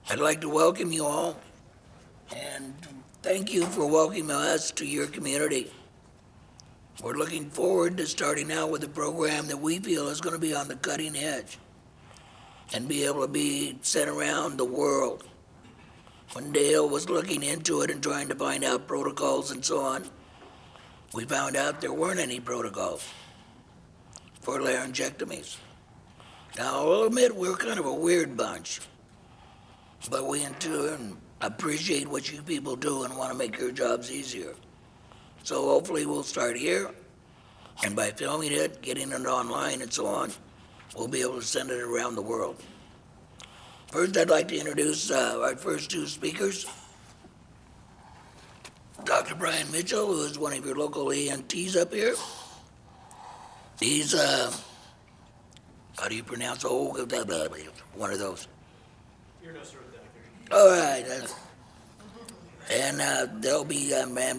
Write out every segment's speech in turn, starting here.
I'd like to welcome you all and thank you for welcoming us to your community. We're looking forward to starting out with a program that we feel is going to be on the cutting edge and be able to be sent around the world. When Dale was looking into it and trying to find out protocols and so on, we found out there weren't any protocols for laryngectomies. Now, I'll admit we're kind of a weird bunch, but we in turn appreciate what you people do and want to make your jobs easier. So hopefully we'll start here, and by filming it, getting it online and so on, we'll be able to send it around the world. First, I'd like to introduce our first two speakers. Dr. Brian Mitchell, who is one of your local ENTs up here. He's, how do you pronounce, one of those? Ear, nose, throat doctor. All right. And there'll be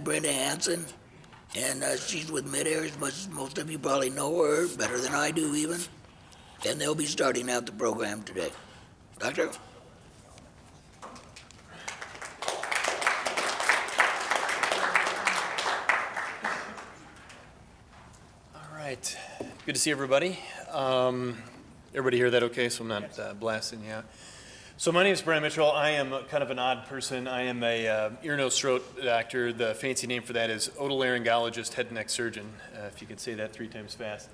Brenda Hansen, and she's with Mid-Airs. Most of you probably know her better than I do even. And they'll be starting out the program today. Doctor? All right. Good to see everybody. Everybody hear that okay? So I'm not blasting you out. So my name is Brian Mitchell. I am kind of an odd person. I am a ear, nose, throat doctor. The fancy name for that is otolaryngologist, head and neck surgeon, if you could say that 3 times fast.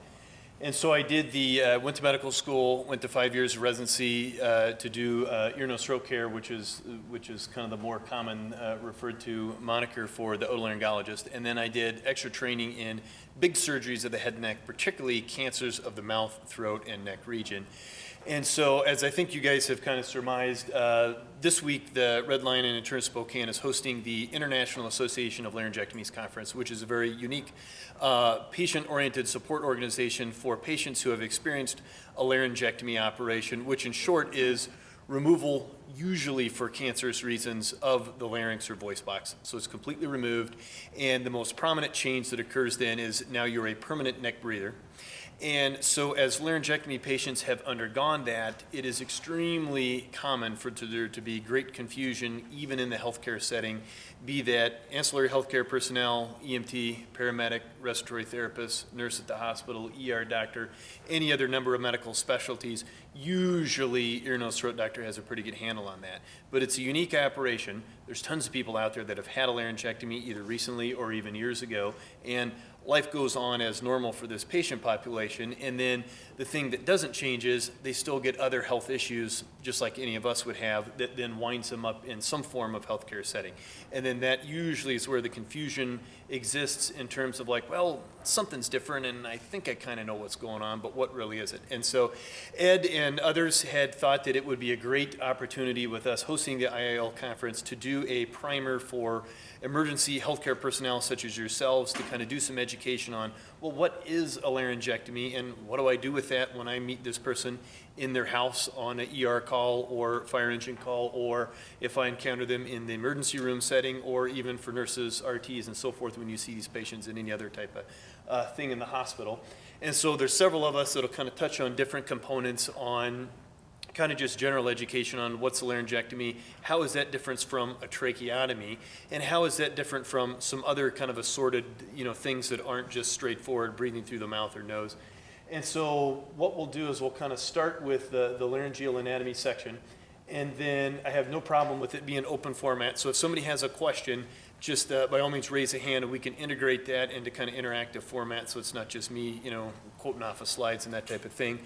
And so I did went to medical school, went to 5 years of residency to do ear, nose, throat care, which is kind of the more common referred to moniker for the otolaryngologist. And then I did extra training in big surgeries of the head and neck, particularly cancers of the mouth, throat, and neck region. And so, as I think you guys have kind of surmised, this week the Red Lion and Insurance Spokane is hosting the International Association of Laryngectomees Conference, which is a very unique patient-oriented support organization for patients who have experienced a laryngectomy operation, which in short is removal, usually for cancerous reasons, of the larynx or voice box. So it's completely removed, and the most prominent change that occurs then is now you're a permanent neck breather. And so as laryngectomy patients have undergone that, it is extremely common for there to be great confusion, even in the healthcare setting, be that ancillary healthcare personnel, EMT, paramedic, respiratory therapist, nurse at the hospital, ER doctor, any other number of medical specialties. Usually, ear, nose, throat doctor has a pretty good handle on that. But it's a unique operation. There's tons of people out there that have had a laryngectomy either recently or even years ago, and life goes on as normal for this patient population, and then the thing that doesn't change is they still get other health issues, just like any of us would have, that then winds them up in some form of healthcare setting. And then that usually is where the confusion exists in terms of like, well, something's different, and I think I kind of know what's going on, but what really is it? And so Ed and others had thought that it would be a great opportunity with us hosting the IAL conference to do a primer for emergency healthcare personnel such as yourselves to kind of do some education on, well, what is a laryngectomy and what do I do with that when I meet this person in their house on an ER call or fire engine call, or if I encounter them in the emergency room setting, or even for nurses, RTs, and so forth when you see these patients in any other type of thing in the hospital. And so there's several of us that'll kind of touch on different components on kind of just general education on what's a laryngectomy, how is that different from a tracheotomy, and how is that different from some other kind of assorted, things that aren't just straightforward breathing through the mouth or nose. And so what we'll do is we'll kind of start with the laryngeal anatomy section, and then I have no problem with it being open format. So if somebody has a question, just by all means raise a hand and we can integrate that into kind of interactive format so it's not just me, quoting off of slides and that type of thing.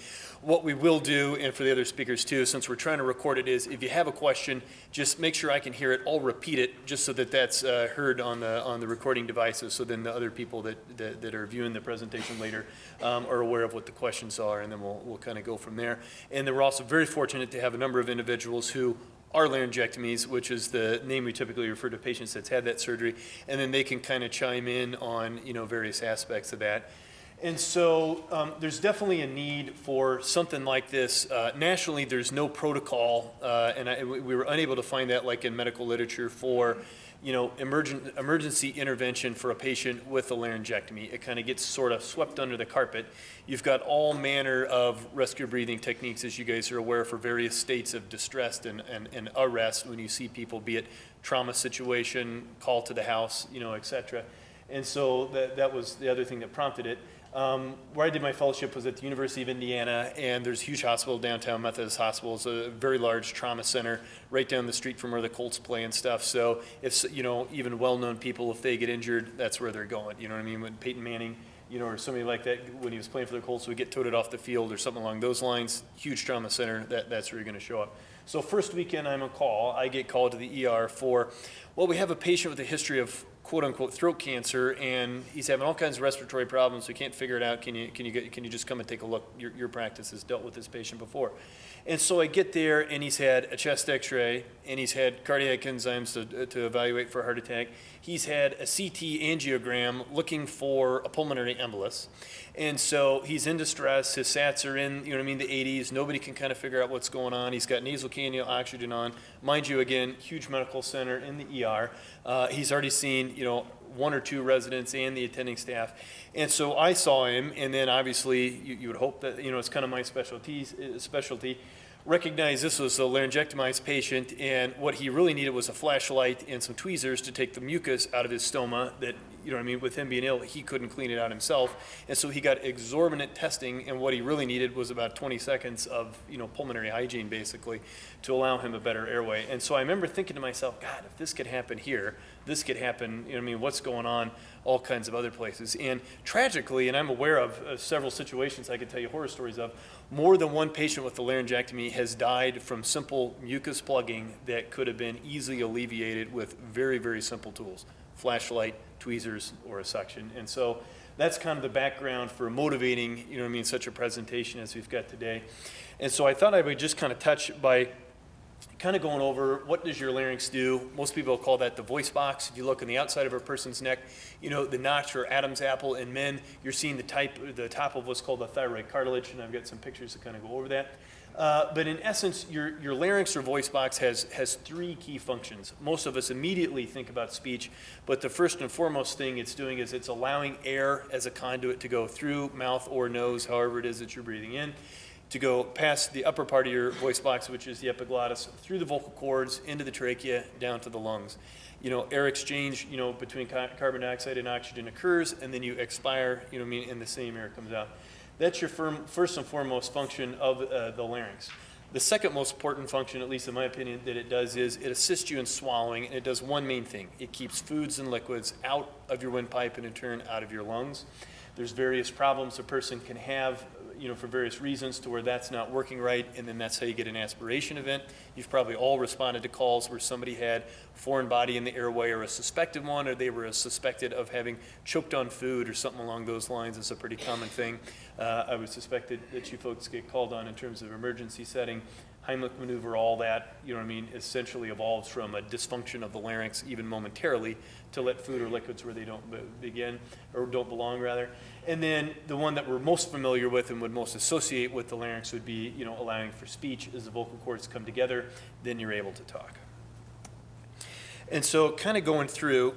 What we will do, and for the other speakers too, since we're trying to record it, is if you have a question, just make sure I can hear it. I'll repeat it just so that that's heard on the recording devices, so then the other people that are viewing the presentation later are aware of what the questions are, and then we'll kind of go from there. And then we're also very fortunate to have a number of individuals who are laryngectomies, which is the name we typically refer to patients that's had that surgery, and then they can kind of chime in on various aspects of that. And so there's definitely a need for something like this. Nationally, there's no protocol, and we were unable to find that like in medical literature for emergency intervention for a patient with a laryngectomy. It kind of gets sort of swept under the carpet. You've got all manner of rescue breathing techniques, as you guys are aware, for various states of distress and arrest when you see people, be it trauma situation, call to the house, et cetera. And so that was the other thing that prompted it. Where I did my fellowship was at the University of Indiana, and there's a huge hospital, downtown Methodist Hospital. It's a very large trauma center right down the street from where the Colts play and stuff. So if, even well-known people, if they get injured, that's where they're going. You know what I mean? When Peyton Manning, or somebody like that, when he was playing for the Colts, would get toted off the field or something along those lines, huge trauma center, that's where you're going to show up. So first weekend I'm on call, I get called to the ER for, we have a patient with a history of quote-unquote throat cancer, and he's having all kinds of respiratory problems. We can't figure it out. Can you just come and take a look? Your practice has dealt with this patient before. And so I get there, and he's had a chest X-ray, and he's had cardiac enzymes to evaluate for a heart attack. He's had a CT angiogram looking for a pulmonary embolus. And so he's in distress. His SATs are in, the 80s. Nobody can kind of figure out what's going on. He's got nasal cannula oxygen on. Mind you, again, huge medical center in the ER. He's already seen, one or two residents and the attending staff. And so I saw him, and then obviously you would hope that, it's kind of my specialty. Recognize this was a laryngectomized patient, and what he really needed was a flashlight and some tweezers to take the mucus out of his stoma that, with him being ill, he couldn't clean it out himself. And so he got exorbitant testing, and what he really needed was about 20 seconds of, pulmonary hygiene, basically, to allow him a better airway. And so I remember thinking to myself, God, if this could happen here, this could happen, what's going on all kinds of other places. And tragically, and I'm aware of several situations I could tell you horror stories of, more than one patient with a laryngectomy has died from simple mucus plugging that could have been easily alleviated with very, very simple tools, flashlight, tweezers, or a suction. And so that's kind of the background for motivating, such a presentation as we've got today. And so I thought I would just kind of touch by kind of going over what does your larynx do. Most people call that the voice box. If you look on the outside of a person's neck, the notch or Adam's apple in men, you're seeing the top of what's called the thyroid cartilage, and I've got some pictures to kind of go over that. But in essence, your larynx or voice box has three key functions. Most of us immediately think about speech, but the first and foremost thing it's doing is it's allowing air as a conduit to go through mouth or nose, however it is that you're breathing in, to go past the upper part of your voice box, which is the epiglottis, through the vocal cords, into the trachea, down to the lungs. Air exchange, between carbon dioxide and oxygen occurs, and then you expire, and the same air comes out. That's your first and foremost function of the larynx. The second most important function, at least in my opinion, that it does is it assists you in swallowing, and it does one main thing. It keeps foods and liquids out of your windpipe and in turn out of your lungs. There's various problems a person can have, for various reasons to where that's not working right, and then that's how you get an aspiration event. You've probably all responded to calls where somebody had foreign body in the airway or a suspected one, or they were suspected of having choked on food or something along those lines. Is a pretty common thing. I would suspect that you folks get called on in terms of emergency setting. Heimlich maneuver, all that, essentially evolves from a dysfunction of the larynx, even momentarily, to let food or liquids where they don't begin, or don't belong, rather. And then the one that we're most familiar with and would most associate with the larynx would be, allowing for speech. As the vocal cords come together, then you're able to talk. And so kind of going through,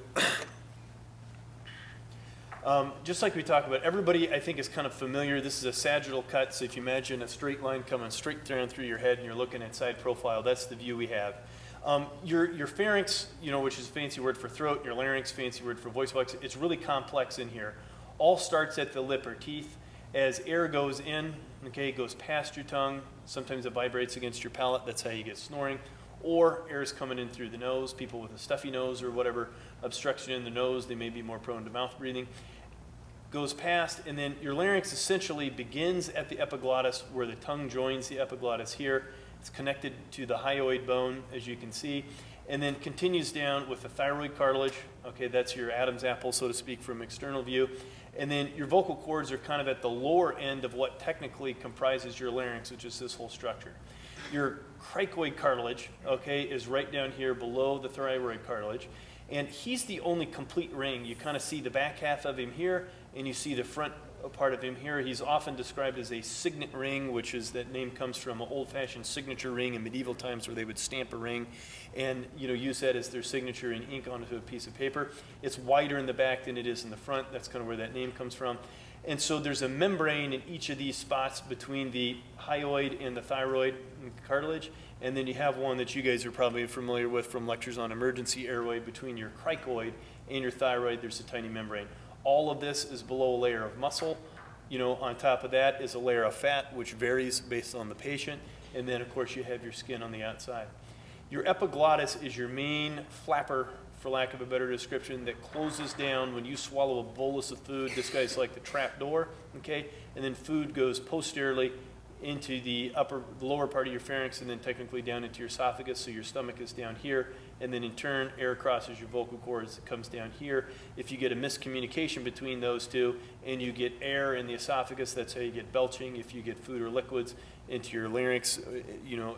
just like we talked about, everybody I think is kind of familiar. This is a sagittal cut, so if you imagine a straight line coming straight down through your head and you're looking at side profile, that's the view we have. Your pharynx, which is a fancy word for throat, and your larynx, fancy word for voice box, it's really complex in here. All starts at the lip or teeth. As air goes in, it goes past your tongue. Sometimes it vibrates against your palate. That's how you get snoring. Or air is coming in through the nose. People with a stuffy nose or whatever obstruction in the nose, they may be more prone to mouth breathing. Goes past, and then your larynx essentially begins at the epiglottis where the tongue joins the epiglottis here. It's connected to the hyoid bone, as you can see, and then continues down with the thyroid cartilage. That's your Adam's apple, so to speak, from external view. And then your vocal cords are kind of at the lower end of what technically comprises your larynx, which is this whole structure. Your cricoid cartilage, is right down here below the thyroid cartilage. And he's the only complete ring. You kind of see the back half of him here, and you see the front a part of him here. He's often described as a signet ring, which is, that name comes from an old-fashioned signature ring in medieval times where they would stamp a ring and, you know, use that as their signature in ink onto a piece of paper. It's wider in the back than it is in the front. That's kind of where that name comes from. And so there's a membrane in each of these spots between the hyoid and the thyroid cartilage. And then you have one that you guys are probably familiar with from lectures on emergency airway. Between your cricoid and your thyroid, there's a tiny membrane. All of this is below a layer of muscle. You know, on top of that is a layer of fat, which varies based on the patient. And then, of course, you have your skin on the outside. Your epiglottis is your main flapper, for lack of a better description, that closes down when you swallow a bolus of food. This guy's like the trap door, okay? And then food goes posteriorly into the lower part of your pharynx and then technically down into your esophagus, so your stomach is down here, and then in turn air crosses your vocal cords, it comes down here. If you get a miscommunication between those two and you get air in the esophagus, that's how you get belching. If you get food or liquids into your larynx, you know,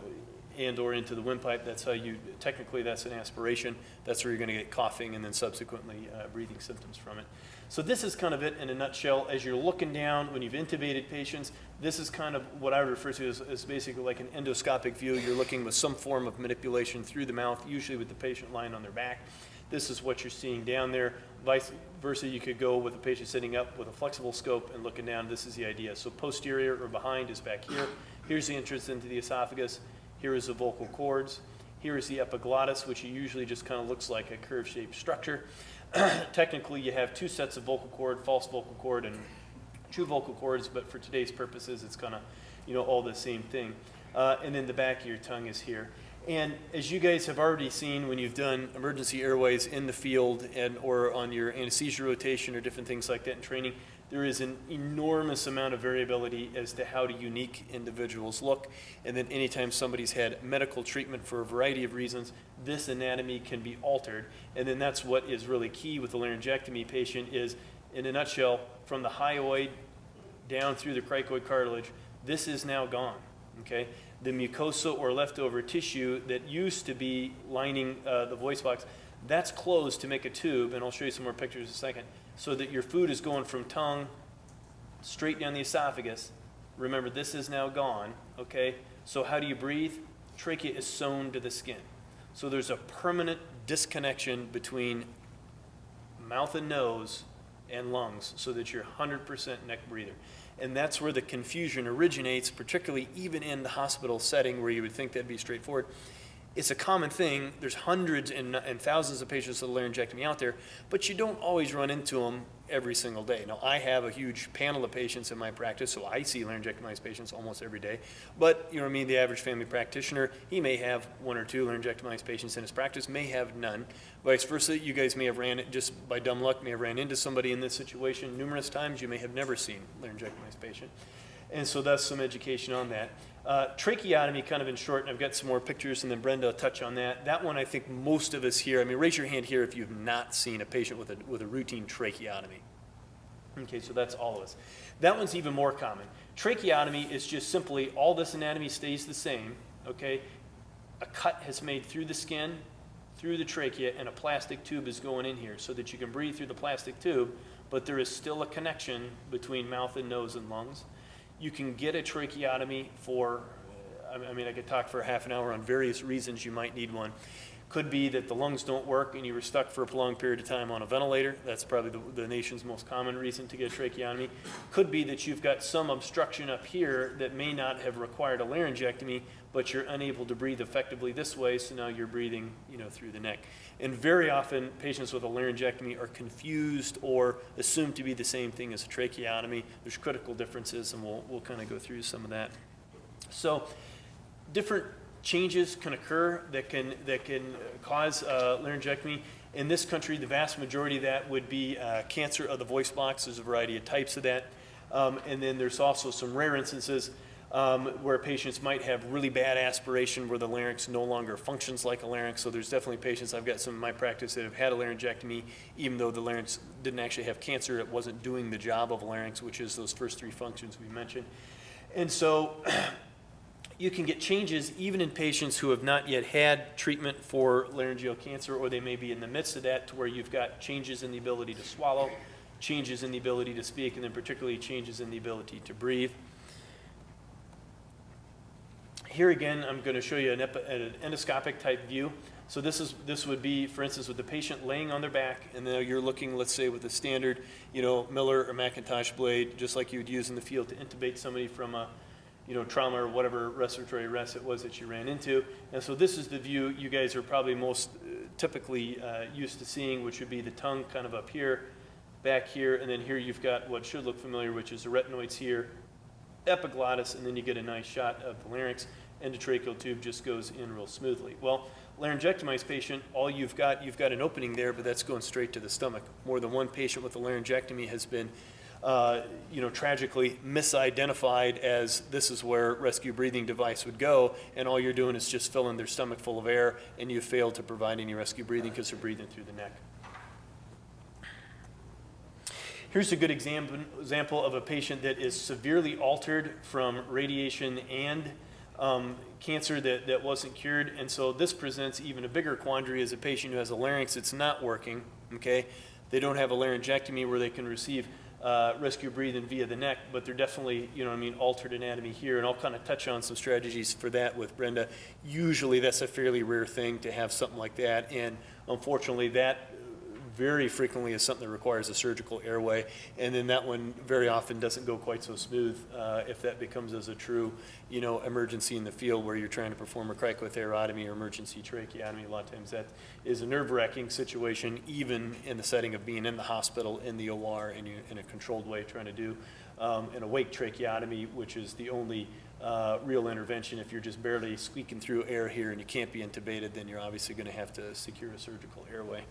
and or into the windpipe, that's how you, technically that's an aspiration. That's where you're going to get coughing and then subsequently breathing symptoms from it. So this is kind of it in a nutshell. As you're looking down, when you've intubated patients, this is kind of what I would refer to as basically like an endoscopic view. You're looking with some form of manipulation through the mouth, usually with the patient lying on their back. This is what you're seeing down there. Vice versa, you could go with a patient sitting up with a flexible scope and looking down. This is the idea. So posterior or behind is back here. Here's the entrance into the esophagus. Here is the vocal cords. Here is the epiglottis, which usually just kind of looks like a curve-shaped structure. Technically, you have two sets of vocal cord, false vocal cord, and true vocal cords, but for today's purposes, it's kind of, you know, all the same thing. And then the back of your tongue is here. And as you guys have already seen when you've done emergency airways in the field and or on your anesthesia rotation or different things like that in training, there is an enormous amount of variability as to how unique individuals look. And then anytime somebody's had medical treatment for a variety of reasons, this anatomy can be altered. And then that's what is really key with the laryngectomy patient is, in a nutshell, from the hyoid down through the cricoid cartilage, this is now gone, okay? The mucosa or leftover tissue that used to be lining the voice box, that's closed to make a tube, and I'll show you some more pictures in a second, so that your food is going from tongue straight down the esophagus. Remember, this is now gone, okay? So how do you breathe? Trachea is sewn to the skin. So there's a permanent disconnection between mouth and nose and lungs so that you're 100% neck breather. And that's where the confusion originates, particularly even in the hospital setting where you would think that'd be straightforward. It's a common thing. There's hundreds and thousands of patients with laryngectomy out there, but you don't always run into them every single day. Now, I have a huge panel of patients in my practice, so I see laryngectomized patients almost every day. But, you know what I mean, the average family practitioner, he may have one or two laryngectomized patients in his practice, may have none. Vice versa, you guys may have just by dumb luck, may have ran into somebody in this situation numerous times. You may have never seen a laryngectomized patient. And so that's some education on that. Tracheotomy, kind of in short, and I've got some more pictures, and then Brenda will touch on that. That one, I think most of us here, I mean, raise your hand here if you've not seen a patient with a routine tracheotomy. Okay, so that's all of us. That one's even more common. Tracheotomy is just simply all this anatomy stays the same, okay? A cut has made through the skin, through the trachea, and a plastic tube is going in here so that you can breathe through the plastic tube, but there is still a connection between mouth and nose and lungs. You can get a tracheotomy for, I mean, I could talk for a half an hour on various reasons you might need one. Could be that the lungs don't work and you were stuck for a prolonged period of time on a ventilator. That's probably the nation's most common reason to get a tracheotomy. Could be that you've got some obstruction up here that may not have required a laryngectomy, but you're unable to breathe effectively this way, so now you're breathing, you know, through the neck. And very often, patients with a laryngectomy are confused or assumed to be the same thing as a tracheotomy. There's critical differences, and we'll kind of go through some of that. So, different changes can occur that can cause laryngectomy. In this country, the vast majority of that would be cancer of the voice box. There's a variety of types of that. And then there's also some rare instances where patients might have really bad aspiration where the larynx no longer functions like a larynx. So there's definitely patients, I've got some in my practice that have had a laryngectomy, even though the larynx didn't actually have cancer, it wasn't doing the job of a larynx, which is those first three functions we mentioned. And so you can get changes even in patients who have not yet had treatment for laryngeal cancer, or they may be in the midst of that, to where you've got changes in the ability to swallow, changes in the ability to speak, and then particularly changes in the ability to breathe. Here again, I'm going to show you an endoscopic type view. So this would be, for instance, with the patient laying on their back, and then you're looking, let's say, with a standard, Miller or McIntosh blade, just like you would use in the field to intubate somebody from a, trauma or whatever respiratory arrest it was that you ran into. And so this is the view you guys are probably most typically used to seeing, which would be the tongue kind of up here, back here, and then here you've got what should look familiar, which is the retinoids here, epiglottis, and then you get a nice shot of the larynx. Endotracheal tube just goes in real smoothly. Well, laryngectomized patient, all you've got an opening there, but that's going straight to the stomach. More than one patient with a laryngectomy has been, tragically misidentified as this is where rescue breathing device would go, and all you're doing is just filling their stomach full of air, and you failed to provide any rescue breathing because they're breathing through the neck. Here's a good example of a patient that is severely altered from radiation and cancer that wasn't cured, and so this presents even a bigger quandary as a patient who has a larynx that's not working, okay? They don't have a laryngectomy where they can receive rescue breathing via the neck, but they're definitely, altered anatomy here, and I'll kind of touch on some strategies for that with Brenda. Usually that's a fairly rare thing to have something like that, and unfortunately that very frequently is something that requires a surgical airway, and then that one very often doesn't go quite so smooth if that becomes as a true, emergency in the field where you're trying to perform a cricothyrotomy or emergency tracheotomy. A lot of times that is a nerve-wracking situation, even in the setting of being in the hospital, in the OR, in a controlled way, trying to do an awake tracheotomy, which is the only real intervention. If you're just barely squeaking through air here and you can't be intubated, then you're obviously going to have to secure a surgical airway.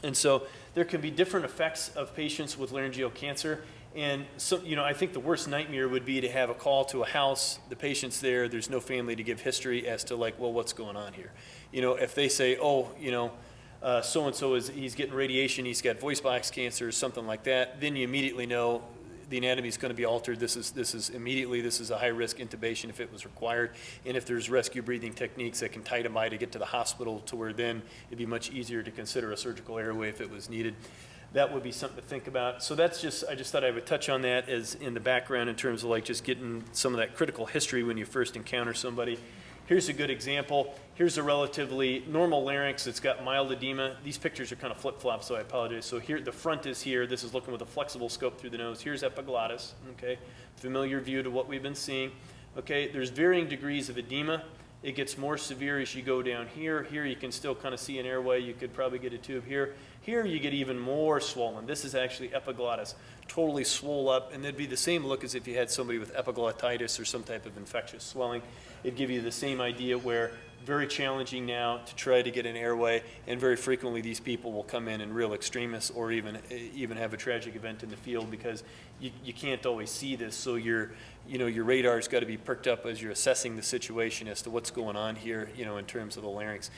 And so there can be different effects of patients with laryngeal cancer. And so, I think the worst nightmare would be to have a call to a house, the patient's there's no family to give history as to what's going on here. If they say, so-and-so he's getting radiation, he's got voice box cancer or something like that, then you immediately know the anatomy is going to be altered. This is a high risk intubation if it was required. And if there's rescue breathing techniques that can tighten to get to the hospital, to where then it'd be much easier to consider a surgical airway if it was needed. That would be something to think about. So I just thought I would touch on that as in the background in terms of just getting some of that critical history when you first encounter somebody. Here's a good example. Here's a relatively normal larynx that's got mild edema. These pictures are kind of flip-flops, so I apologize. So here, the front is here. This is looking with a flexible scope through the nose. Here's epiglottis, okay? Familiar view to what we've been seeing. Okay, there's varying degrees of edema. It gets more severe as you go down here. Here you can still kind of see an airway. You could probably get a tube here. Here you get even more swollen. This is actually epiglottis, totally swole up, and it'd be the same look as if you had somebody with epiglottitis or some type of infectious swelling. It'd give you the same idea where very challenging now to try to get an airway, and very frequently these people will come in real extremis or even have a tragic event in the field because you can't always see this, so your radar's got to be perked up as you're assessing the situation as to what's going on here, in terms of the larynx.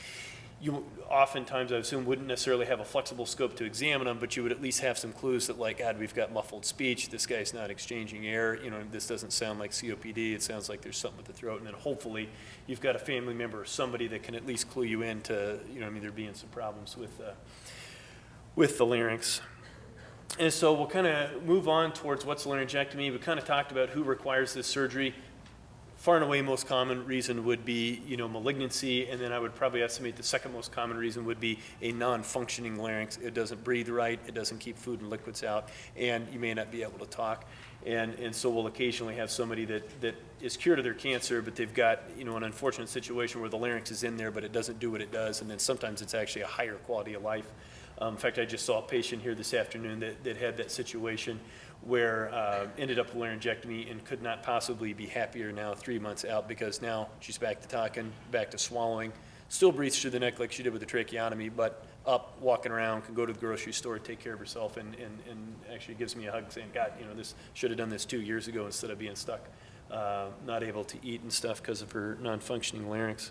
You oftentimes, I assume, wouldn't necessarily have a flexible scope to examine them, but you would at least have some clues that God, we've got muffled speech, this guy's not exchanging air, this doesn't sound like COPD, it sounds like there's something with the throat, and then hopefully you've got a family member or somebody that can at least clue you in to, there being some problems with the larynx. And so we'll kind of move on towards what's laryngectomy. We kind of talked about who requires this surgery. Far and away most common reason would be, malignancy, and then I would probably estimate the second most common reason would be a non-functioning larynx. It doesn't breathe right, it doesn't keep food and liquids out, and you may not be able to talk. And so we'll occasionally have somebody that is cured of their cancer, but they've got, an unfortunate situation where the larynx is in there, but it doesn't do what it does, and then sometimes it's actually a higher quality of life. In fact, I just saw a patient here this afternoon that had that situation where ended up with laryngectomy and could not possibly be happier now 3 months out, because now she's back to talking, back to swallowing, still breathes through the neck like she did with the tracheotomy, but up, walking around, can go to the grocery store, take care of herself, and actually gives me a hug saying, God, this should have done this 2 years ago instead of being stuck, not able to eat and stuff because of her non-functioning larynx.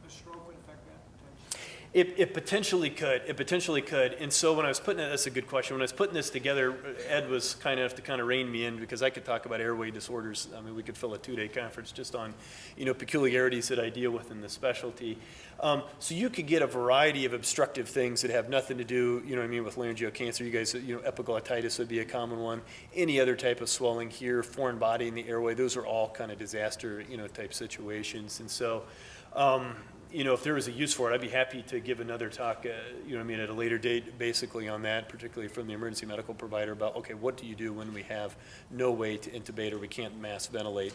A stroke would affect that? It potentially could. It potentially could. And so when I was putting it, that's a good question. When I was putting this together, Ed was kind enough to kind of rein me in because I could talk about airway disorders. I mean, we could fill a 2-day conference just on, peculiarities that I deal with in the specialty. So you could get a variety of obstructive things that have nothing to do, with laryngeal cancer. You guys, epiglottitis would be a common one. Any other type of swelling here, foreign body in the airway, those are all kind of disaster, type situations. And so, if there was a use for it, I'd be happy to give another talk, at a later date, basically on that, particularly from the emergency medical provider about, okay, what do you do when we have no way to intubate or we can't mass ventilate,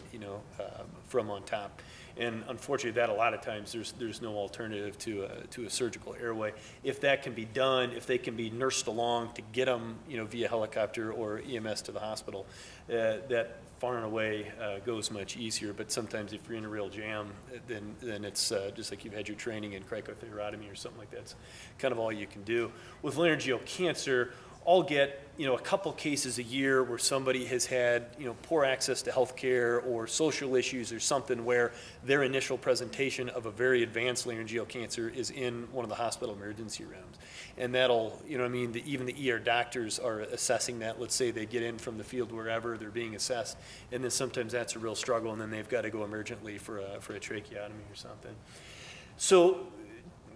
from on top? And unfortunately, that a lot of times there's no alternative to a surgical airway. If that can be done, if they can be nursed along to get them, via helicopter or EMS to the hospital, that far and away goes much easier. But sometimes if you're in a real jam, then it's just like you've had your training in cricothyrotomy or something like that. It's kind of all you can do. With laryngeal cancer, I'll get, a couple cases a year where somebody has had, poor access to health care or social issues or something where their initial presentation of a very advanced laryngeal cancer is in one of the hospital emergency rooms. And that'll, even the ER doctors are assessing that. Let's say they get in from the field wherever, they're being assessed, and then sometimes that's a real struggle, and then they've got to go emergently for a tracheotomy or something. So,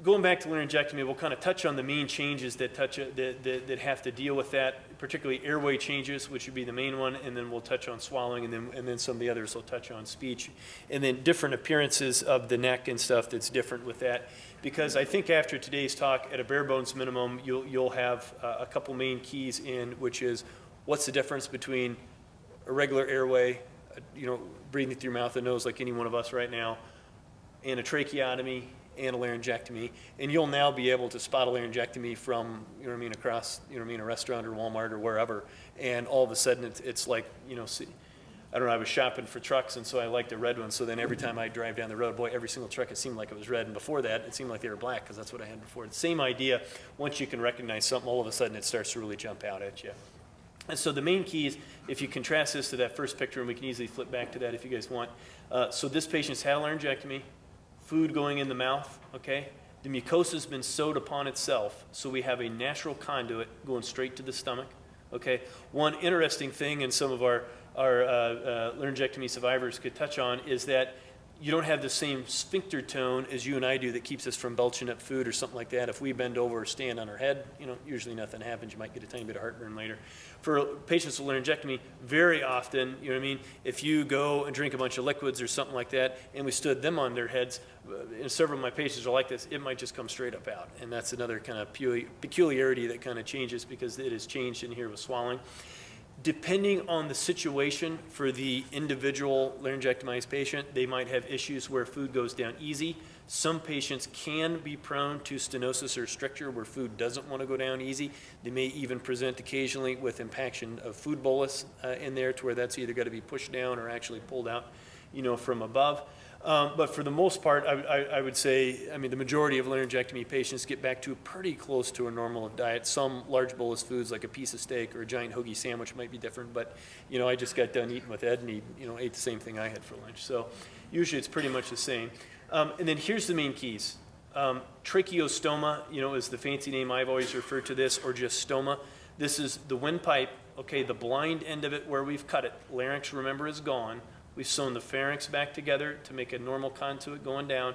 going back to laryngectomy, we'll kind of touch on the main changes that have to deal with that, particularly airway changes, which would be the main one, and then we'll touch on swallowing, and then some of the others will touch on speech, and then different appearances of the neck and stuff that's different with that. Because I think after today's talk, at a bare bones minimum, you'll have a couple main keys in, which is what's the difference between a regular airway, breathing through your mouth and nose like any one of us right now, and a tracheotomy, and a laryngectomy, and you'll now be able to spot a laryngectomy from, across, a restaurant or Walmart or wherever, and all of a sudden it's like, I don't know, I was shopping for trucks, and so I liked a red one, so then every time I drive down the road, boy, every single truck, it seemed like it was red, and before that, it seemed like they were black, because that's what I had before. The same idea, once you can recognize something, all of a sudden it starts to really jump out at you. And so the main keys, if you contrast this to that first picture, and we can easily flip back to that if you guys want. So this patient's had a laryngectomy, food going in the mouth, okay? The mucosa has been sewed upon itself, so we have a natural conduit going straight to the stomach, okay? One interesting thing, and some of our laryngectomy survivors could touch on, is that you don't have the same sphincter tone as you and I do that keeps us from belching up food or something like that. If we bend over or stand on our head, usually nothing happens. You might get a tiny bit of heartburn later. For patients with laryngectomy, very often, if you go and drink a bunch of liquids or something like that, and we stood them on their heads, and several of my patients are like this, it might just come straight up out. And that's another kind of peculiarity that kind of changes because it has changed in here with swallowing. Depending on the situation for the individual laryngectomized patient, they might have issues where food goes down easy. Some patients can be prone to stenosis or stricture where food doesn't want to go down easy. They may even present occasionally with impaction of food bolus in there to where that's either got to be pushed down or actually pulled out, from above. But for the most part, I would say, the majority of laryngectomy patients get back to pretty close to a normal diet. Some large bolus foods like a piece of steak or a giant hoagie sandwich might be different, but, I just got done eating with Ed and he, ate the same thing I had for lunch. So usually it's pretty much the same. And then here's the main keys. Tracheostoma, is the fancy name I've always referred to this, or just stoma. This is the windpipe, okay, the blind end of it where we've cut it. Larynx, remember, is gone. We've sewn the pharynx back together to make a normal conduit going down.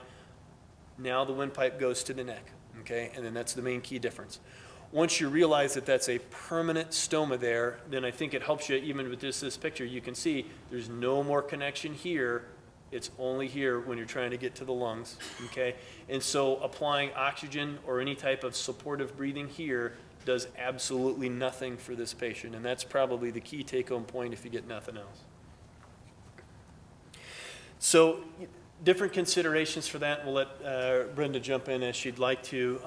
Now the windpipe goes to the neck, okay? And then that's the main key difference. Once you realize that that's a permanent stoma there, then I think it helps you, even with this picture, you can see there's no more connection here. It's only here when you're trying to get to the lungs, okay? And so applying oxygen or any type of supportive breathing here does absolutely nothing for this patient. And that's probably the key take-home point if you get nothing else. So different considerations for that. We'll let Brenda jump in as she'd like to.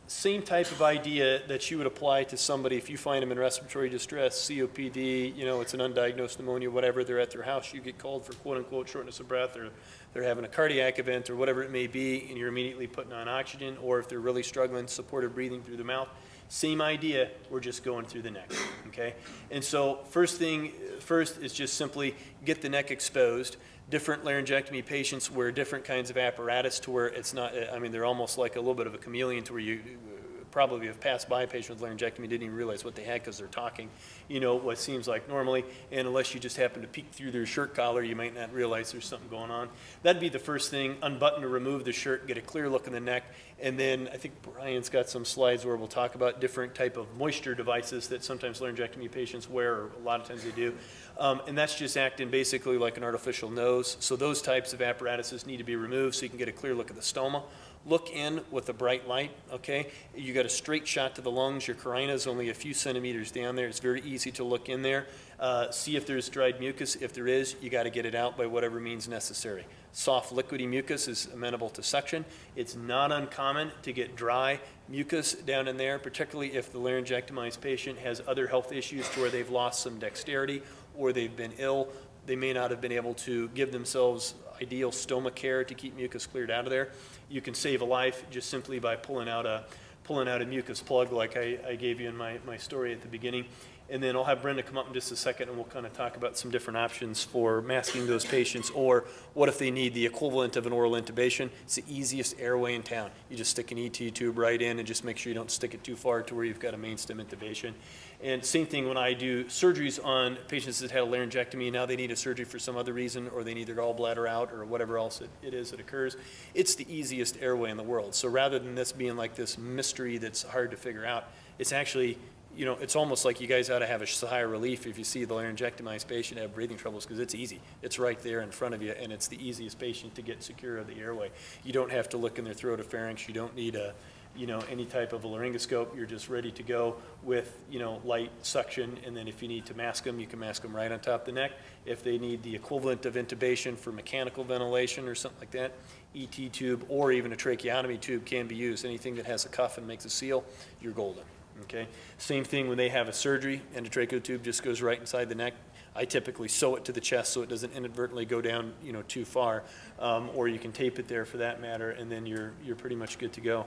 Same type of idea that you would apply to somebody if you find them in respiratory distress, COPD, it's an undiagnosed pneumonia, whatever, they're at their house, you get called for quote-unquote shortness of breath, or they're having a cardiac event or whatever it may be, and you're immediately putting on oxygen, or if they're really struggling, supportive breathing through the mouth. Same idea, we're just going through the neck, okay? And so first is just simply get the neck exposed. Different laryngectomy patients wear different kinds of apparatus to where it's not, I mean, they're almost like a little bit of a chameleon to where you probably have passed by a patient with laryngectomy, didn't even realize what they had because they're talking, what seems like normally, and unless you just happen to peek through their shirt collar, you might not realize there's something going on. That'd be the first thing, unbutton or remove the shirt, get a clear look in the neck, and then I think Brian's got some slides where we'll talk about different type of moisture devices that sometimes laryngectomy patients wear, or a lot of times they do, and that's just acting basically like an artificial nose, so those types of apparatuses need to be removed so you can get a clear look at the stoma. Look in with a bright light, okay? You got a straight shot to the lungs. Your carina is only a few centimeters down there. It's very easy to look in there. See if there's dried mucus. If there is, you got to get it out by whatever means necessary. Soft liquidy mucus is amenable to suction. It's not uncommon to get dry mucus down in there, particularly if the laryngectomized patient has other health issues to where they've lost some dexterity or they've been ill. They may not have been able to give themselves ideal stoma care to keep mucus cleared out of there. You can save a life just simply by pulling out a mucus plug like I gave you in my story at the beginning. And then I'll have Brenda come up in just a second and we'll kind of talk about some different options for masking those patients, or what if they need the equivalent of an oral intubation. It's the easiest airway in town. You just stick an ET tube right in and just make sure you don't stick it too far to where you've got a main stem intubation. And same thing when I do surgeries on patients that had a laryngectomy and now they need a surgery for some other reason, or they need their gallbladder out or whatever else it is that occurs. It's the easiest airway in the world. So rather than this being like this mystery that's hard to figure out, it's actually, it's almost like you guys ought to have a sigh of relief if you see the laryngectomized patient have breathing troubles, because it's easy. It's right there in front of you, and it's the easiest patient to get secure of the airway. You don't have to look in their throat or pharynx. You don't need any type of a laryngoscope. You're just ready to go with, light suction, and then if you need to mask them, you can mask them right on top of the neck. If they need the equivalent of intubation for mechanical ventilation or something like that, ET tube or even a tracheotomy tube can be used. Anything that has a cuff and makes a seal, you're golden. Okay. Same thing when they have a surgery and a tracheotomy tube just goes right inside the neck. I typically sew it to the chest so it doesn't inadvertently go down, too far, or you can tape it there for that matter, and then you're pretty much good to go.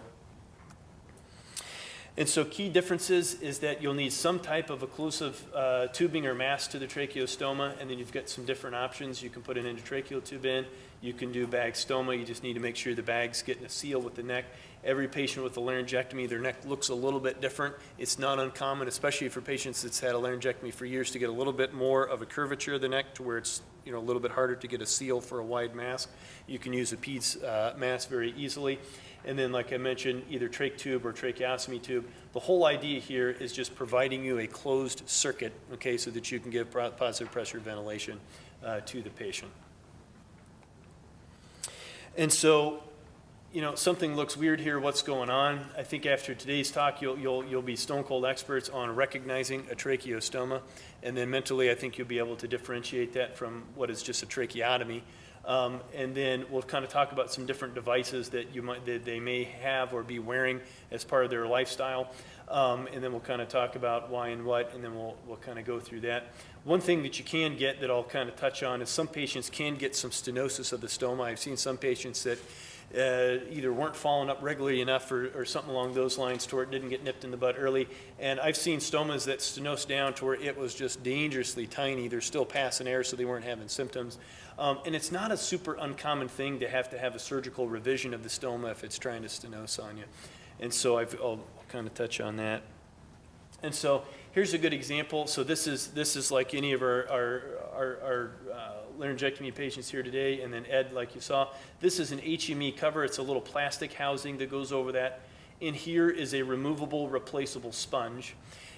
And so key differences is that you'll need some type of occlusive tubing or mask to the tracheostoma, and then you've got some different options. You can put an endotracheal tube in. You can do bag stoma. You just need to make sure the bag's getting a seal with the neck. Every patient with a laryngectomy, their neck looks a little bit different. It's not uncommon, especially for patients that's had a laryngectomy for years, to get a little bit more of a curvature of the neck to where it's a little bit harder to get a seal for a wide mask. You can use a PEDS mask very easily. And then, like I mentioned, either trach tube or tracheostomy tube. The whole idea here is just providing you a closed circuit, okay, so that you can give positive pressure ventilation to the patient. And so, something looks weird here. What's going on? I think after today's talk, you'll be stone cold experts on recognizing a tracheostoma, and then mentally, I think you'll be able to differentiate that from what is just a tracheotomy. And then we'll kind of talk about some different devices that they may have or be wearing as part of their lifestyle. And then we'll kind of talk about why and what, and then we'll kind of go through that. One thing that you can get that I'll kind of touch on is some patients can get some stenosis of the stoma. I've seen some patients that either weren't following up regularly enough or something along those lines to where it didn't get nipped in the bud early. And I've seen stomas that stenosed down to where it was just dangerously tiny. They're still passing air, so they weren't having symptoms. And it's not a super uncommon thing to have a surgical revision of the stoma if it's trying to stenose on you. And so I'll kind of touch on that. And so here's a good example. So this is like any of our laryngectomy patients here today, and then Ed, like you saw. This is an HME cover. It's a little plastic housing that goes over that. In here is a removable, replaceable sponge.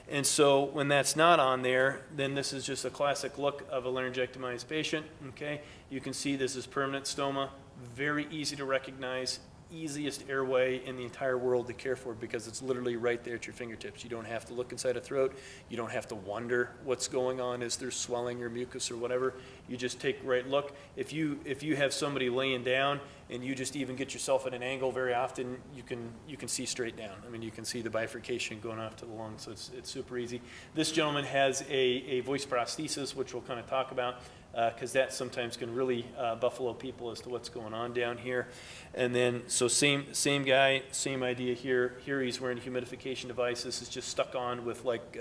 And so when that's not on there, then this is just a classic look of a laryngectomized patient, okay? You can see this is permanent stoma, very easy to recognize, easiest airway in the entire world to care for because it's literally right there at your fingertips. You don't have to look inside a throat. You don't have to wonder what's going on. Is there swelling or mucus or whatever? You just take a right look. If you have somebody laying down and you just even get yourself at an angle, very often you can see straight down. I mean, you can see the bifurcation going off to the lung, so it's super easy. This gentleman has a voice prosthesis, which we'll kind of talk about, because that sometimes can really buffalo people as to what's going on down here. And then, so same guy, same idea here. Here he's wearing a humidification device. This is just stuck on with like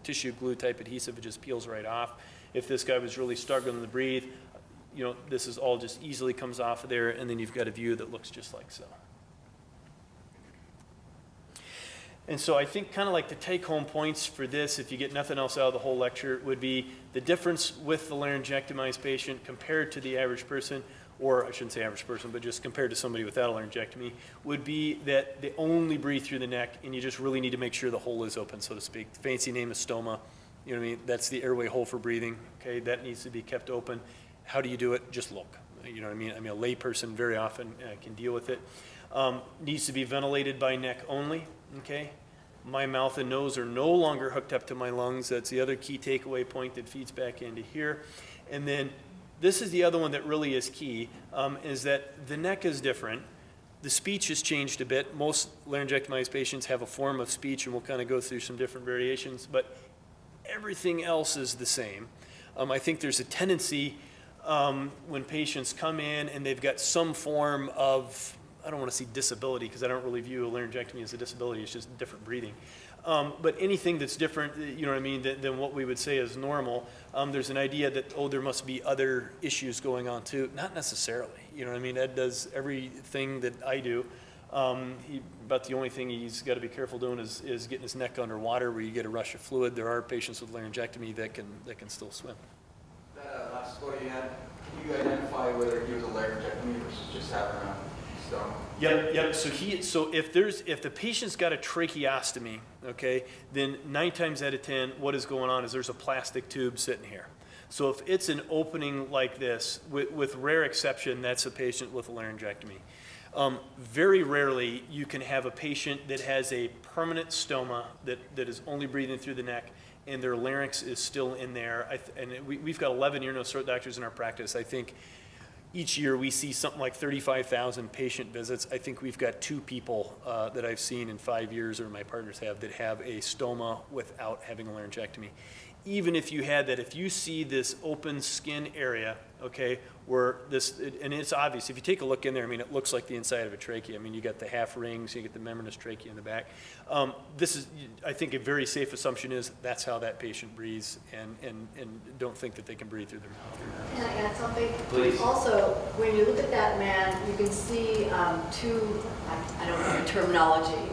tissue glue type adhesive. It just peels right off. If this guy was really struggling to breathe, you know, this is all just easily comes off of there, and then you've got a view that looks just like so. And so I think kind of like the take-home points for this, if you get nothing else out of the whole lecture, would be the difference with the laryngectomized patient compared to the average person, or I shouldn't say average person, but just compared to somebody without a laryngectomy, would be that they only breathe through the neck, and you just really need to make sure the hole is open, so to speak. The fancy name is stoma. You know what I mean? That's the airway hole for breathing. Okay, that needs to be kept open. How do you do it? Just look. You know what I mean? I mean, a layperson very often can deal with it. Needs to be ventilated by neck only. Okay, my mouth and nose are no longer hooked up to my lungs. That's the other key takeaway point that feeds back into here. And then this is the other one that really is key, is that the neck is different. The speech has changed a bit. Most laryngectomized patients have a form of speech, and we'll kind of go through some different variations, but everything else is the same. I think there's a tendency when patients come in and they've got some form of, I don't want to say disability, because I don't really view a laryngectomy as a disability, it's just different breathing. But anything that's different, you know what I mean, than what we would say is normal, there's an idea that, oh, there must be other issues going on too. Not necessarily, you know what I mean? Ed does everything that I do. About the only thing he's got to be careful doing is getting his neck underwater where you get a rush of fluid. There are patients with laryngectomy that can still swim. That last story you had, can you identify whether he was a laryngectomy versus just having a stoma? Yep. So if the patient's got a tracheostomy, okay, then 9 times out of 10, what is going on is there's a plastic tube sitting here. So if it's an opening like this, with rare exception, that's a patient with a laryngectomy. Very rarely you can have a patient that has a permanent stoma that is only breathing through the neck, and their larynx is still in there. We've got 11 ear, nose, throat doctors in our practice. I think each year we see something like 35,000 patient visits. I think we've got 2 people that I've seen in 5 years, or my partners have, that have a stoma without having a laryngectomy. Even if you had that, if you see this open skin area, okay, where this, and it's obvious, if you take a look in there, I mean, it looks like the inside of a trachea. I mean, you got the half rings, you get the membranous trachea in the back. This is, I think, a very safe assumption is that's how that patient breathes, and don't think that they can breathe through their mouth. Can I add something? Please. Also, when you look at that man, you can see 2, I don't know the terminology.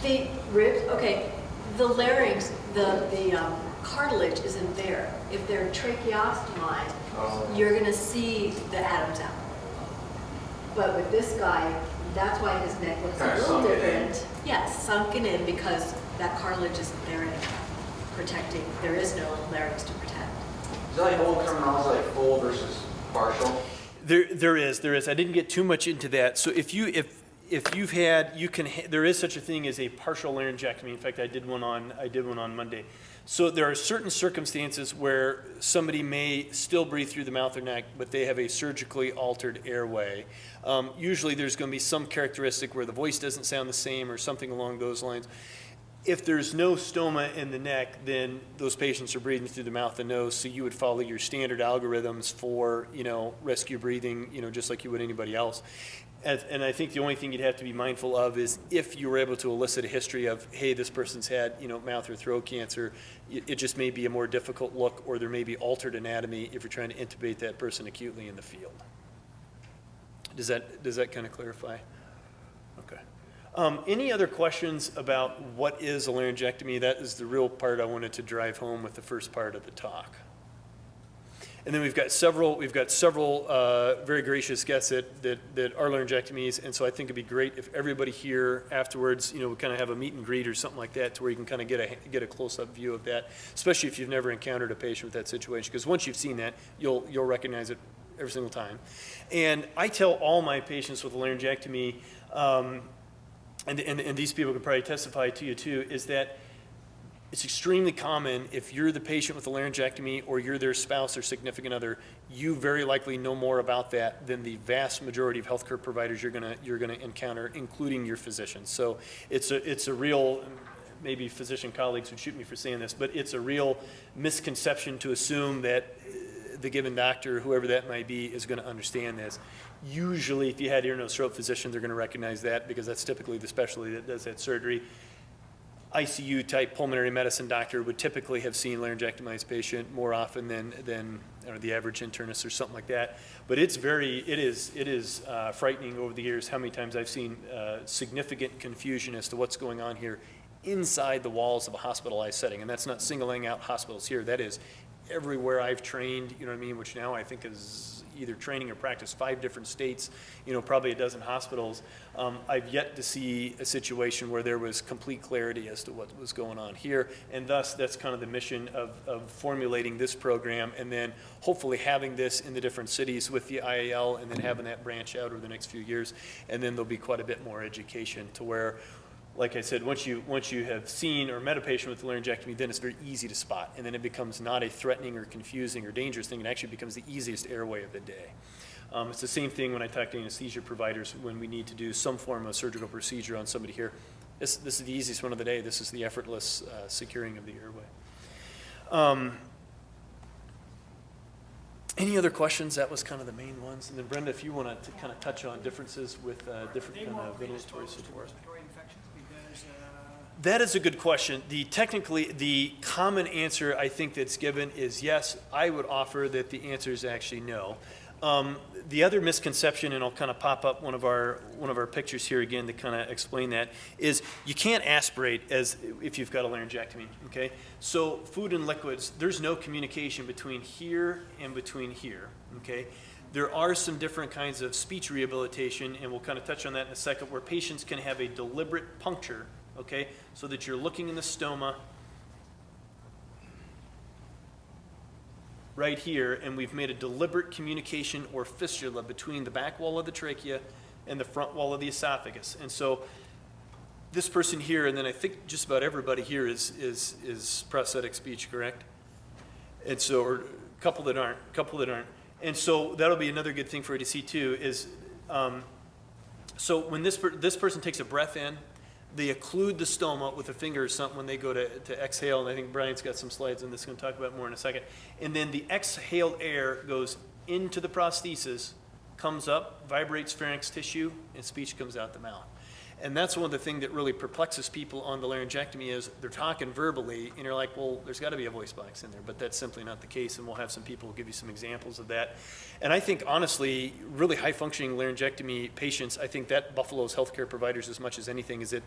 The ribs, okay. The larynx, the cartilage isn't there. If they're tracheostomized, you're going to see the atoms out. But with this guy, that's why his neck looks a little different. Yes, sunken in because that cartilage isn't there anymore, protecting. There is no larynx to protect. Is that like old terminology, like full versus partial? There is. I didn't get too much into that. So if you've had, there is such a thing as a partial laryngectomy. In fact, I did one on Monday. So there are certain circumstances where somebody may still breathe through the mouth or neck, but they have a surgically altered airway. Usually there's going to be some characteristic where the voice doesn't sound the same or something along those lines. If there's no stoma in the neck, then those patients are breathing through the mouth and nose, so you would follow your standard algorithms for, rescue breathing, just like you would anybody else. And I think the only thing you'd have to be mindful of is if you were able to elicit a history of, hey, this person's had, mouth or throat cancer, it just may be a more difficult look, or there may be altered anatomy if you're trying to intubate that person acutely in the field. Does that kind of clarify? Okay. Any other questions about what is a laryngectomy? That is the real part I wanted to drive home with the first part of the talk. And then we've got several very gracious guests that are laryngectomies, and so I think it'd be great if everybody here afterwards, we kind of have a meet and greet or something like that, to where you can kind of get a close-up view of that, especially if you've never encountered a patient with that situation, because once you've seen that, you'll recognize it every single time. And I tell all my patients with a laryngectomy, and these people could probably testify to you too, is that it's extremely common if you're the patient with a laryngectomy or you're their spouse or significant other, you very likely know more about that than the vast majority of healthcare providers you're gonna encounter, including your physicians. So it's a real, maybe physician colleagues would shoot me for saying this, but it's a real misconception to assume that the given doctor, whoever that might be, is going to understand this. Usually, if you had ear, nose, throat physician, they're going to recognize that because that's typically the specialty that does that surgery. ICU type pulmonary medicine doctor would typically have seen laryngectomized patient more often than or the average internist or something like that. But it is frightening over the years how many times I've seen significant confusion as to what's going on here inside the walls of a hospitalized setting. And that's not singling out hospitals here. That is everywhere I've trained, you know what I mean, which now I think is either training or practice 5 different states, you know, probably a dozen hospitals. I've yet to see a situation where there was complete clarity as to what was going on here, and thus that's kind of the mission of formulating this program and then hopefully having this in the different cities with the IAL and then having that branch out over the next few years, and then there'll be quite a bit more education to where, like I said, once you have seen or met a patient with laryngectomy, then it's very easy to spot, and then it becomes not a threatening or confusing or dangerous thing. It actually becomes the easiest airway of the day. It's the same thing when I talk to anesthesia providers when we need to do some form of surgical procedure on somebody here. This is the easiest one of the day. This is the effortless securing of the airway. Any other questions? That was kind of the main ones. And then Brenda, if you want to kind of touch on differences with different kind of ventilatory support. That is a good question. Technically, the common answer I think that's given is yes. I would offer that the answer is actually no. The other misconception, and I'll kind of pop up one of our pictures here again to kind of explain that, is you can't aspirate as if you've got a laryngectomy. Okay, so food and liquids, there's no communication between here and between here. Okay. There are some different kinds of speech rehabilitation, and we'll kind of touch on that in a second, where patients can have a deliberate puncture, okay, so that you're looking in the stoma right here, and we've made a deliberate communication or fistula between the back wall of the trachea and the front wall of the esophagus. And so this person here, and then I think just about everybody here is prosthetic speech, correct? And so, or a couple that aren't. And so that'll be another good thing for you to see too is, so when this person takes a breath in, they occlude the stoma with a finger or something when they go to exhale, and I think Brian's got some slides on this, going to talk about more in a second. And then the exhaled air goes into the prosthesis, comes up, vibrates pharynx tissue, and speech comes out the mouth. And that's one of the things that really perplexes people on the laryngectomy is they're talking verbally, and you're like, well, there's got to be a voice box in there, but that's simply not the case, and we'll have some people give you some examples of that. And I think, honestly, really high-functioning laryngectomy patients, I think that buffaloes healthcare providers as much as anything. Is it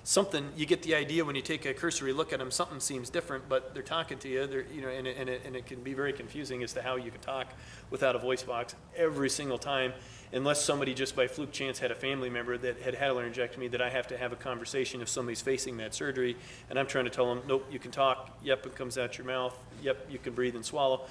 something, you get the idea when you take a cursory look at them, something seems different, but they're talking to you, you know, and it can be very confusing as to how you can talk without a voice box every single time, unless somebody just by fluke chance had a family member that had a laryngectomy, that I have to have a conversation if somebody's facing that surgery, and I'm trying to tell them, nope, you can talk, yep, it comes out your mouth, yep, you can breathe and swallow,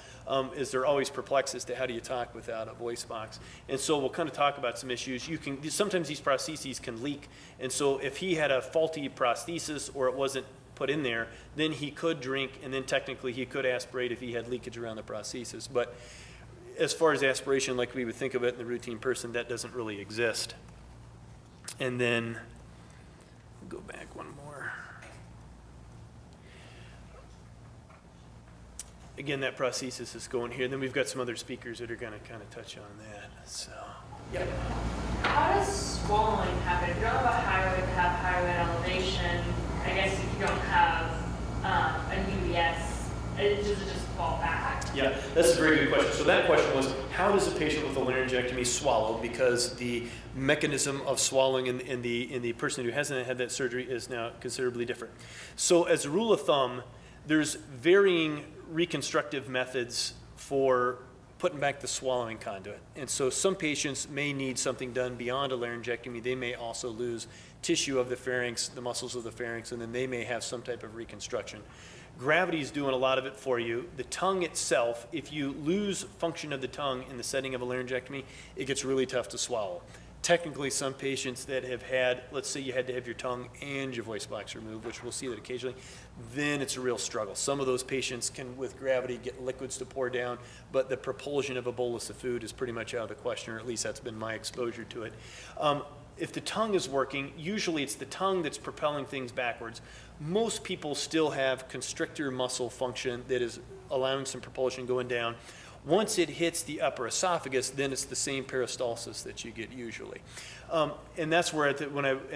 is they're always perplexed as to how do you talk without a voice box. And so we'll kind of talk about some issues. Sometimes these prostheses can leak, and so if he had a faulty prosthesis or it wasn't put in there, then he could drink, and then technically he could aspirate if he had leakage around the prosthesis. But as far as aspiration, like we would think of it in the routine person, that doesn't really exist. And then, go back one more. Again, that prosthesis is going here. Then we've got some other speakers that are going to kind of touch on that. So, yep. How does swallowing happen? If you don't have a highway to have highway elevation, I guess if you don't have a UBS, does it just fall back? Yeah, that's a very good question. So that question was, how does a patient with a laryngectomy swallow? Because the mechanism of swallowing in the person who hasn't had that surgery is now considerably different. So as a rule of thumb, there's varying reconstructive methods for putting back the swallowing conduit. And so some patients may need something done beyond a laryngectomy. They may also lose tissue of the pharynx, the muscles of the pharynx, and then they may have some type of reconstruction. Gravity is doing a lot of it for you. The tongue itself, if you lose function of the tongue in the setting of a laryngectomy, it gets really tough to swallow. technically some patients that have had, let's say you had to have your tongue and your voice box removed, which we'll see that occasionally, then it's a real struggle. Some of those patients can, with gravity, get liquids to pour down, but the propulsion of a bolus of food is pretty much out of the question, or at least that's been my exposure to it. If the tongue is working, usually it's the tongue that's propelling things backwards. Most people still have constrictor muscle function that is allowing some propulsion going down. Once it hits the upper esophagus, then it's the same peristalsis that you get usually. And that's where at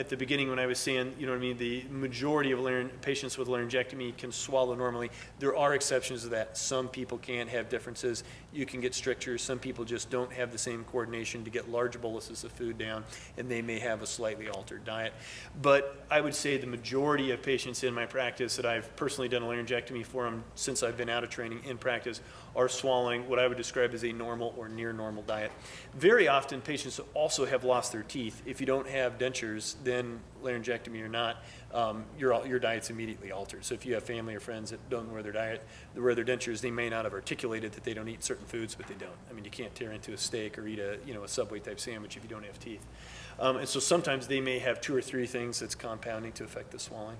the beginning when I was saying, you know what I mean, the majority of patients with laryngectomy can swallow normally. There are exceptions to that. Some people can't, have differences. You can get strictures. Some people just don't have the same coordination to get large boluses of food down, and they may have a slightly altered diet. But I would say the majority of patients in my practice that I've personally done a laryngectomy for them since I've been out of training in practice are swallowing what I would describe as a normal or near normal diet. Very often patients also have lost their teeth. If you don't have dentures, then laryngectomy or not, your diet's immediately altered. So if you have family or friends that don't wear their their dentures, they may not have articulated that they don't eat certain foods, but they don't. I mean, you can't tear into a steak or eat a Subway type sandwich if you don't have teeth. And so sometimes they may have 2 or 3 things that's compounding to affect the swallowing.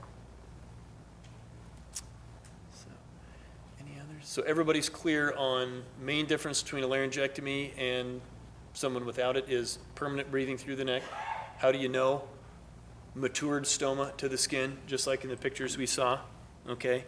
So everybody's clear on main difference between a laryngectomy and someone without it is permanent breathing through the neck. How do you know? Matured stoma to the skin, just like in the pictures we saw, okay?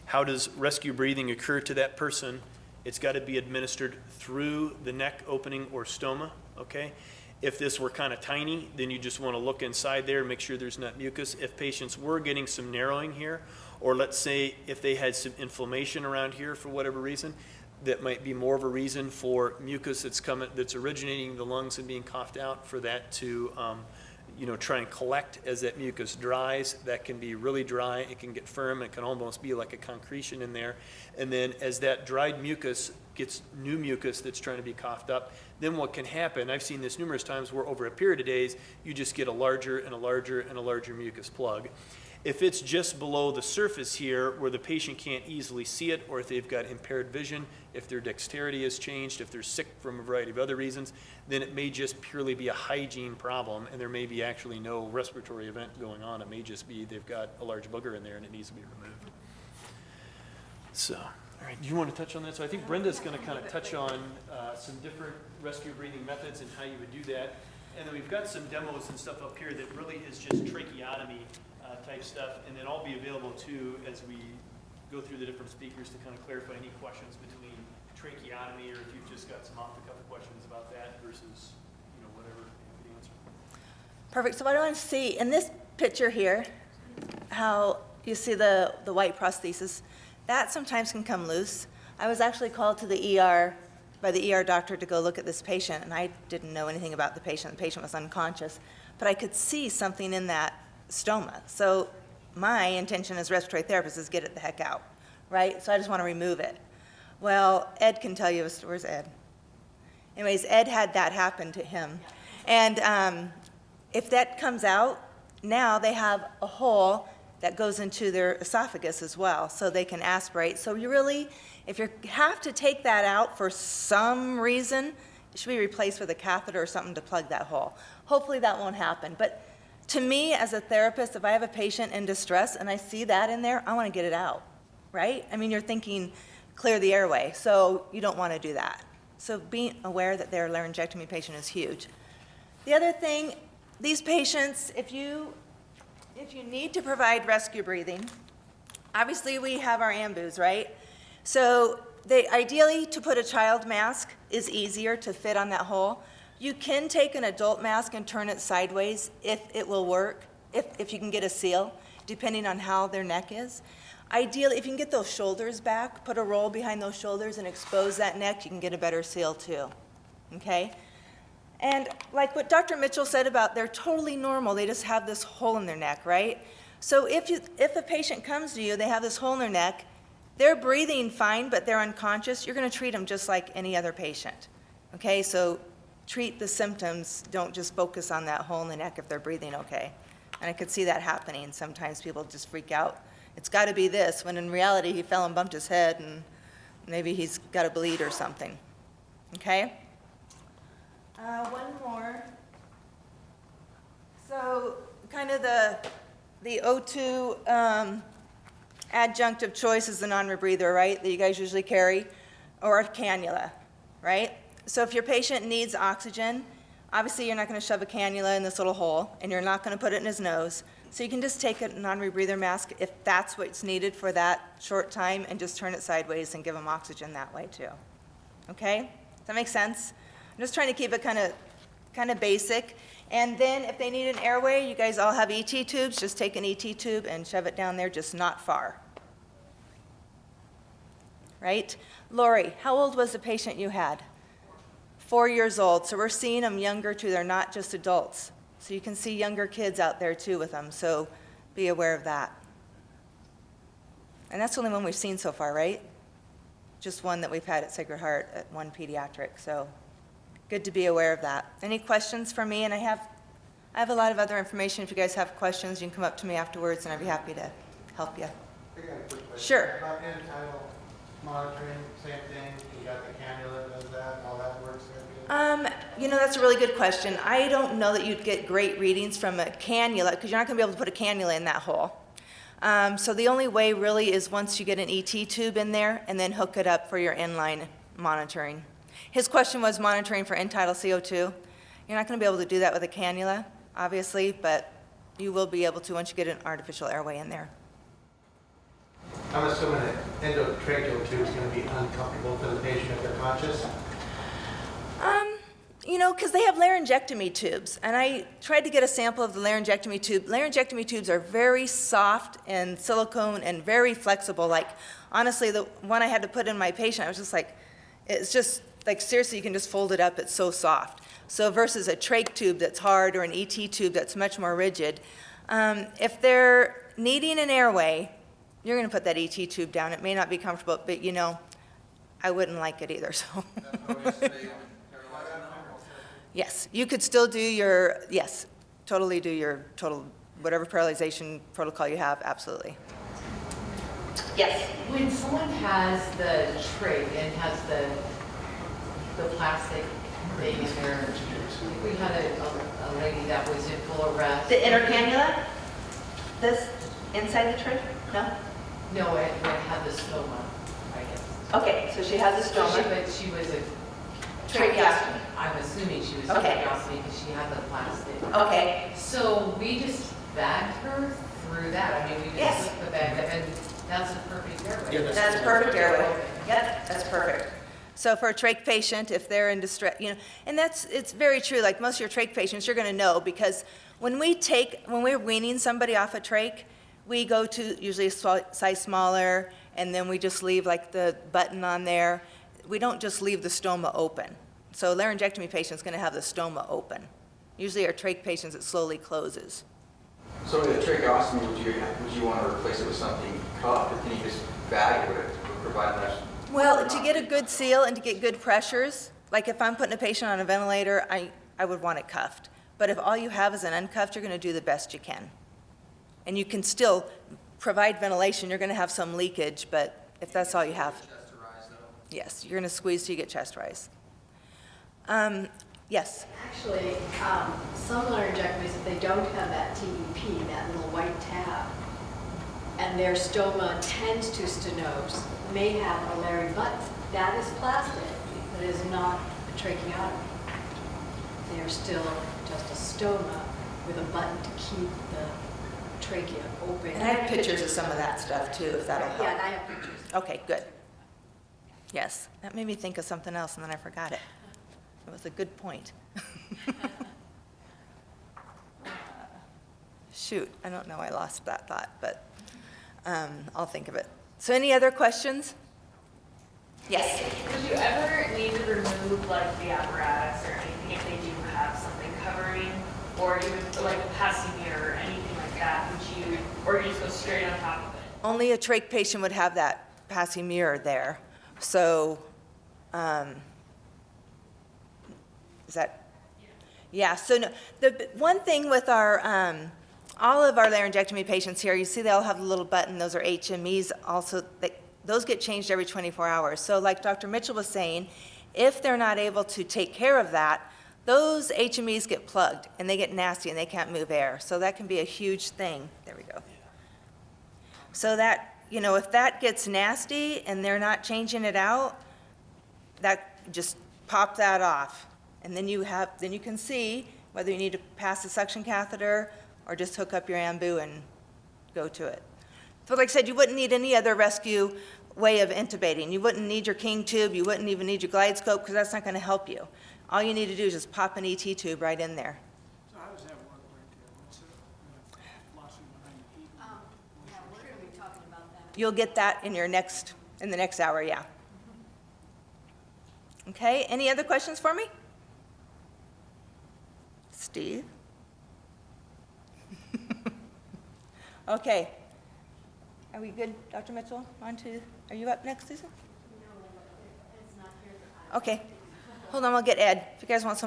How does rescue breathing occur to that person? It's got to be administered through the neck opening or stoma, okay? If this were kind of tiny, then you just want to look inside there and make sure there's not mucus. If patients were getting some narrowing here, or let's say if they had some inflammation around here for whatever reason, that might be more of a reason for mucus that's originating in the lungs and being coughed out, for that to try and collect as that mucus dries. That can be really dry, it can get firm, it can almost be like a concretion in there. And then as that dried mucus gets new mucus that's trying to be coughed up, then what can happen, I've seen this numerous times, where over a period of days, you just get a larger and a larger and a larger mucus plug. If it's just below the surface here where the patient can't easily see it, or if they've got impaired vision, if their dexterity has changed, if they're sick from a variety of other reasons, then it may just purely be a hygiene problem, and there may be actually no respiratory event going on. It may just be they've got a large booger in there and it needs to be removed. So, all right, do you want to touch on that? So I think Brenda's going to kind of touch on some different rescue breathing methods and how you would do that. And then we've got some demos and stuff up here that really is just tracheotomy type stuff, and then I'll be available too as we go through the different speakers to kind of clarify any questions between tracheotomy, or if you've just got some off-the-cuff questions about that versus whatever you answer. Perfect. So what I want to see in this picture here, how you see the white prosthesis, that sometimes can come loose. I was actually called to the ER by the ER doctor to go look at this patient, and I didn't know anything about the patient. The patient was unconscious, but I could see something in that stoma. So my intention as respiratory therapist is get it the heck out, right? So I just want to remove it. Well, Ed can tell you, where's Ed? Anyways, Ed had that happen to him. And if that comes out, now they have a hole that goes into their esophagus as well, so they can aspirate. So you really, if you have to take that out for some reason, it should be replaced with a catheter or something to plug that hole. Hopefully that won't happen. But to me, as a therapist, if I have a patient in distress and I see that in there, I want to get it out, right? I mean, you're thinking clear the airway, so you don't want to do that. So being aware that their laryngectomy patient is huge. The other thing, these patients, if you need to provide rescue breathing, obviously we have our ambus, right? So ideally, to put a child mask is easier to fit on that hole. You can take an adult mask and turn it sideways if it will work, if you can get a seal, depending on how their neck is. Ideally, if you can get those shoulders back, put a roll behind those shoulders and expose that neck, you can get a better seal too, okay? And like what Dr. Mitchell said about they're totally normal, they just have this hole in their neck, right? So if a patient comes to you, they have this hole in their neck, they're breathing fine, but they're unconscious, you're gonna treat them just like any other patient, okay? So treat the symptoms, don't just focus on that hole in the neck if they're breathing okay. And I could see that happening. Sometimes people just freak out. It's got to be this, when in reality he fell and bumped his head and maybe he's got a bleed or something. Okay? One more. So kind of the O2 adjunct of choice is the non-rebreather, right, that you guys usually carry, or a cannula, right? So if your patient needs oxygen, obviously you're not going to shove a cannula in this little hole, and you're not going to put it in his nose. So you can just take a non-rebreather mask if that's what's needed for that short time and just turn it sideways and give them oxygen that way too. Okay? Does that make sense? I'm just trying to keep it kind of basic. And then if they need an airway, you guys all have ET tubes. Just take an ET tube and shove it down there, just not far. Right? Lori, how old was the patient you had? 4 years old. So we're seeing them younger too. They're not just adults. So you can see younger kids out there too with them. So be aware of that. And that's the only one we've seen so far, right? Just one that we've had at Sacred Heart, at one pediatric. So good to be aware of that. Any questions for me? And I have a lot of other information. If you guys have questions, you can come up to me afterwards, and I'd be happy to help you. I got a quick question. Sure. About end-tidal monitoring, same thing, you got the cannula, does that, all that works there? That's a really good question. I don't know that you'd get great readings from a cannula, because you're not going to be able to put a cannula in that hole. So the only way really is once you get an ET tube in there and then hook it up for your inline monitoring. His question was monitoring for end-tidal CO2. You're not going to be able to do that with a cannula, obviously, but you will be able to once you get an artificial airway in there. I'm assuming that endotracheal tube is going to be uncomfortable for the patient if they're conscious. Because they have laryngectomy tubes, and I tried to get a sample of the laryngectomy tube. Laryngectomy tubes are very soft and silicone and very flexible. Like, honestly, the one I had to put in my patient, I was just like, it's just, like, seriously, you can just fold it up, it's so soft. So versus a trach tube that's hard or an ET tube that's much more rigid. If they're needing an airway, you're going to put that ET tube down. It may not be comfortable, but, I wouldn't like it either, so. Yes, you could still do totally do your whatever paralyzation protocol you have, absolutely. Yes? When someone has the trach and has the plastic thing in there, we had a lady that was in full arrest. The inner cannula? This, inside the trach? No? No, it had the stoma, I guess. Okay, so she has a stoma. But she was a Tracheostomy. I'm assuming she was Okay. tracheostomy because she had the plastic. Okay. So we just bagged her through that. I mean, we just Yes. took the bag and that's a perfect airway. Yeah, That's perfect airway. Yep, that's perfect. So for a trach patient, if they're in distress, and it's very true, like most of your trach patients, you're gonna know, because when we're weaning somebody off a trach, we go to usually a size smaller, and then we just leave like the button on there. We don't just leave the stoma open. So laryngectomy patient's gonna have the stoma open. Usually our trach patients, it slowly closes. So with a tracheostomy, would you want to replace it with something cupped, or can you just bag it with it to provide less? Well, to get a good seal and to get good pressures, like if I'm putting a patient on a ventilator, I would want it cuffed. But if all you have is an uncuffed, you're gonna do the best you can. And you can still provide ventilation. You're gonna have some leakage, but if that's all you have. Chest to rise, though? Yes, you're gonna squeeze till you get chest rise. Yes? Actually, some laryngectomies, if they don't have that TEP, that little white tab, and their stoma tends to stenose, may have a Larry button. That is plastic, but it is not a tracheotomy. They are still just a stoma with a button to keep the trachea open. And I have pictures of some of that stuff too, if that'll help. Yeah, and I have pictures. Okay, good. Yes, that made me think of something else and then I forgot it. It was a good point. Shoot, I don't know, I lost that thought, but I'll think of it. So any other questions? Yes? Would you ever need to remove like the apparatus or anything if they do have something covering, or even like a passing mirror or anything like that? Would you, or you just go straight on top of it? Only a trach patient would have that passing mirror there. So, is that? Yeah, so no, the one thing with our, all of our laryngectomy patients here, you see they all have a little button, those are HMEs also, those get changed every 24 hours. So like Dr. Mitchell was saying, if they're not able to take care of that, those HMEs get plugged, and they get nasty, and they can't move air. So that can be a huge thing. There we go. So that, you know, if that gets nasty and they're not changing it out, that, just pop that off. And then you can see whether you need to pass a suction catheter or just hook up your ambu and go to it. But like I said, you wouldn't need any other rescue way of intubating. You wouldn't need your King tube, you wouldn't even need your glide scope, because that's not going to help you. All you need to do is just pop an ET tube right in there. So how does that work right there? What's the philosophy behind the heat? Yeah, we're going to be talking about that. You'll get that in the next hour, yeah. Okay, any other questions for me? Steve? Okay. Are we good, Dr. Mitchell? Are you up next, Susan? No, it's not here. Okay. Hold on, I'll get Ed. If you guys want some more.